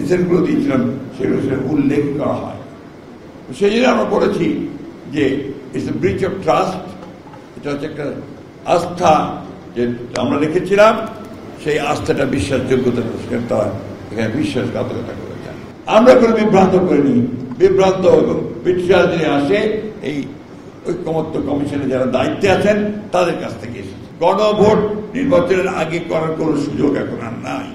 রিজনগুলো দিয়েছিলাম সেগুলো উল্লেখ করা হয়। সেই জন্য আমরা বলেছি যে it's a breach of trust, এটা হচ্ছে একটা আস্থা যে আমরা রেখেছিলাম, সেই আস্থাটা বিশ্বাসযোগ্যতা তারা এখানে বিশ্বাসঘাতকতা করেছেন। আমরা কোনো বিভ্রান্ত করিনি। বিভ্রান্ত ব্রিটিশ রাজনীতি আসে এই ঐক্যমত্য কমিশনে যারা দায়িত্বে আছেন তাদের কাছ থেকে এসেছে। গণভোট নির্বাচনের আগে করার কোনো সুযোগ এখন আর নাই।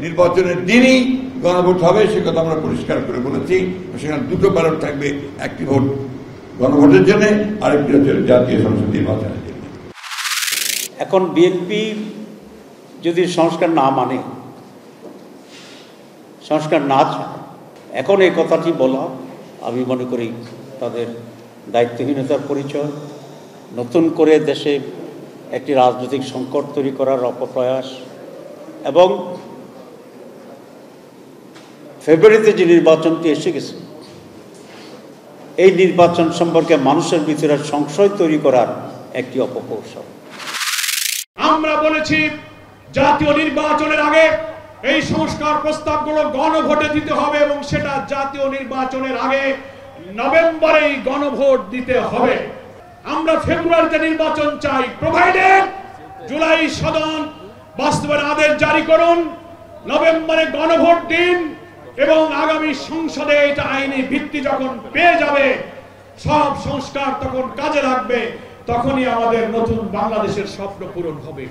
নির্বাচনের দিনই গণভোট হবে, সে কথা আমরা পরিষ্কার করে বলেছি। সেখানে দুটো ব্যালট থাকবে, একটি ভোট গণভোটের জন্য, আরেকটি হচ্ছে জাতীয় সংসদ নির্বাচনের জন্য। এখন বিএনপি যদি সংস্কার না মানে, সংস্কার না চায়, এখন এই কথাটি বলা আমি মনে করি তাদের দায়িত্বহীনতার পরিচয়। নতুন করে দেশে একটি রাজনৈতিক সংকট তৈরি করার অপপ্রয়াস, এবং ফেব্রুয়ারিতে যে নির্বাচনটি এসে গেছে, এই নির্বাচন সম্পর্কে মানুষের ভিতরে সংশয় তৈরি করার একটি অপকৌশল। আমরা বলেছি জাতীয় নির্বাচনের আগে এই সংস্কার প্রস্তাবগুলো গণভোটে দিতে হবে, এবং সেটা জাতীয় নির্বাচনের আগে নভেম্বরেই গণভোট দিতে হবে। আমরা ফেব্রুয়ারিতে নির্বাচন চাই, প্রোভাইডেড জুলাই সদন বাস্তবায়ন আদেশ জারি করুন, নভেম্বরে গণভোট দিন, এবং আগামী সংসদে এটা আইনি ভিত্তি যখন পেয়ে যাবে, সব সংস্কার তখন কাজে লাগবে, তখনই আমাদের নতুন বাংলাদেশের স্বপ্ন পূরণ হবে।